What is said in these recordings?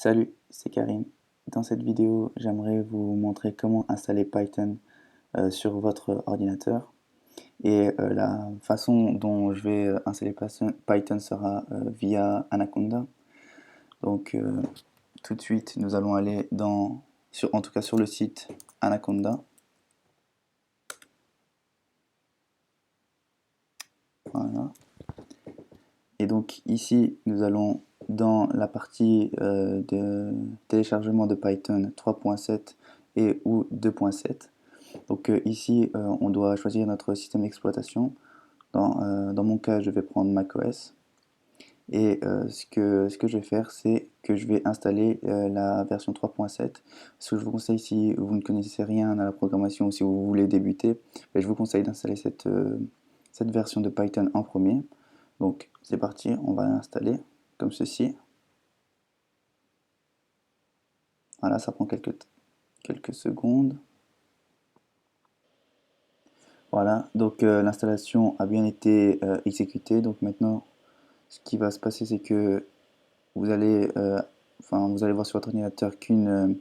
Salut, c'est Karim. Dans cette vidéo, j'aimerais vous montrer comment installer Python sur votre ordinateur. Et la façon dont je vais installer Python sera via Anaconda. Donc tout de suite, nous allons aller en tout cas sur le site Anaconda. Voilà. Et donc ici, nous allons dans la partie de téléchargement de Python 3.7 et ou 2.7. Donc ici, on doit choisir notre système d'exploitation. Dans mon cas, je vais prendre macOS. Et ce que je vais faire, c'est que je vais installer la version 3.7. Ce que je vous conseille, si vous ne connaissez rien à la programmation ou si vous voulez débuter, ben, je vous conseille d'installer cette version de Python en premier. Donc c'est parti, on va l'installer comme ceci. Voilà, ça prend quelques secondes. Voilà, donc l'installation a bien été exécutée. Donc maintenant, ce qui va se passer, c'est que vous allez, vous allez voir sur votre ordinateur qu'une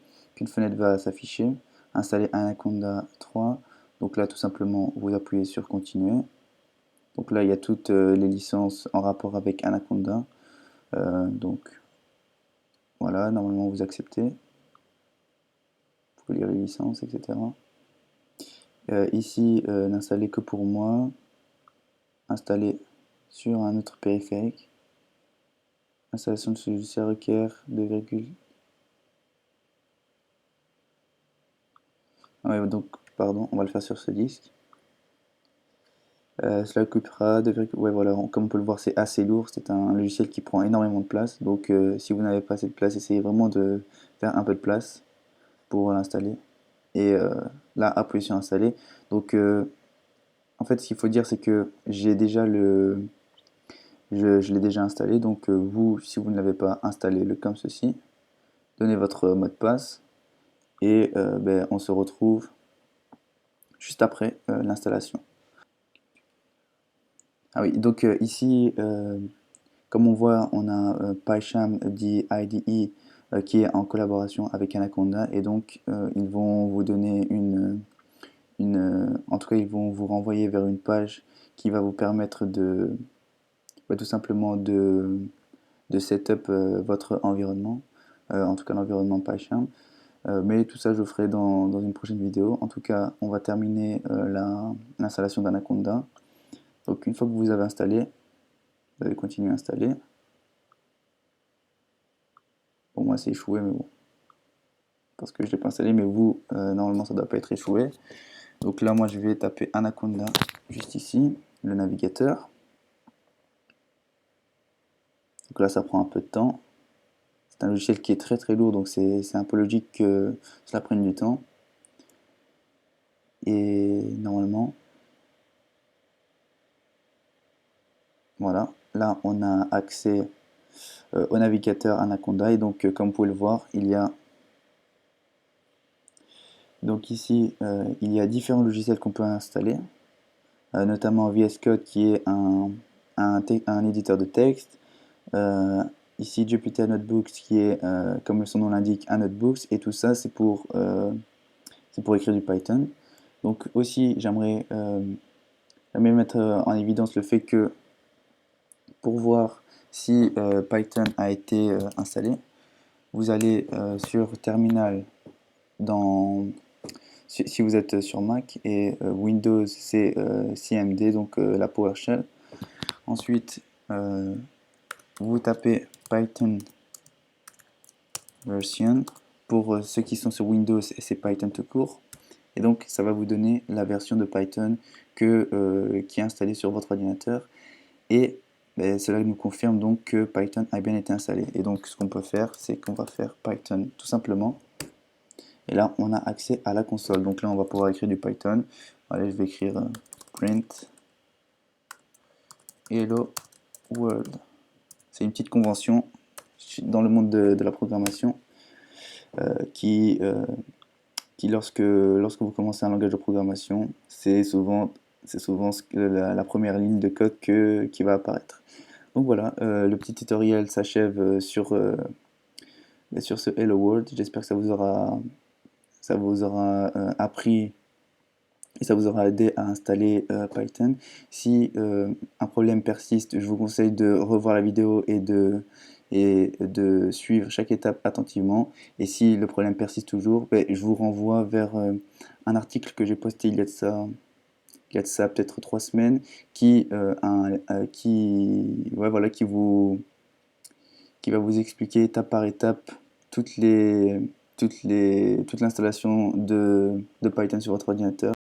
fenêtre va s'afficher. Installer Anaconda 3. Donc là, tout simplement, vous appuyez sur Continuer. Donc là, il y a toutes les licences en rapport avec Anaconda. Donc voilà, normalement, vous acceptez. Vous pouvez lire les licences, etc. Ici, n'installer que pour moi. Installer sur un autre périphérique. L'installation de ce logiciel requiert 2, ouais, donc, pardon, on va le faire sur ce disque. Cela occupera ouais, voilà, comme on peut le voir, c'est assez lourd. C'est un logiciel qui prend énormément de place. Donc, si vous n'avez pas assez de place, essayez vraiment de faire un peu de place pour l'installer. Et là, appuyez sur installer. Donc, en fait, ce qu'il faut dire, c'est que j'ai déjà je l'ai déjà installé. Donc, vous, si vous ne l'avez pas installé, le comme ceci. Donnez votre mot de passe et ben, on se retrouve juste après l'installation. Ah oui, donc ici, comme on voit, on a PyCharm IDE qui est en collaboration avec Anaconda et donc ils vont vous donner en tout cas ils vont vous renvoyer vers une page qui va vous permettre de tout simplement de setup votre environnement, en tout cas l'environnement PyCharm. Mais tout ça je le ferai dans une prochaine vidéo. En tout cas, on va terminer l'installation d'Anaconda. Donc une fois que vous avez installé, vous allez continuer à installer. Pour moi c'est échoué, mais bon, parce que je l'ai pas installé, mais vous, normalement ça doit pas être échoué. Donc là, moi je vais taper Anaconda juste ici, le navigateur. Donc là, ça prend un peu de temps. C'est un logiciel qui est très très lourd, donc c'est un peu logique que cela prenne du temps. Et normalement, voilà, là on a accès au navigateur Anaconda. Et donc, comme vous pouvez le voir, il y a donc ici, il y a différents logiciels qu'on peut installer, notamment VS Code qui est un éditeur de texte. Ici Jupyter Notebooks qui est, comme son nom l'indique, un notebooks, et tout ça c'est pour écrire du Python. Donc aussi j'aimerais mettre en évidence le fait que pour voir si Python a été installé, vous allez sur Terminal si vous êtes sur Mac, et Windows c'est CMD, donc la PowerShell. Ensuite vous tapez Python version. Pour ceux qui sont sur Windows, c'est Python tout court. Et donc, ça va vous donner la version de Python qui est installée sur votre ordinateur. Et ben, cela nous confirme donc que Python a bien été installé. Et donc, ce qu'on peut faire, c'est qu'on va faire Python tout simplement. Et là, on a accès à la console. Donc là, on va pouvoir écrire du Python. Allez, je vais écrire print hello world. C'est une petite convention dans le monde de la programmation qui lorsque vous commencez un langage de programmation, c'est souvent la première ligne de code qui va apparaître. Donc voilà, le petit tutoriel s'achève Et sur ce Hello World, j'espère que ça vous aura appris et ça vous aura aidé à installer Python. Si un problème persiste, je vous conseille de revoir la vidéo et de suivre chaque étape attentivement. Et si le problème persiste toujours, ben, je vous renvoie vers un article que j'ai posté il y a de ça peut-être 3 semaines, ouais, voilà, qui va vous expliquer étape par étape toute l'installation de Python sur votre ordinateur.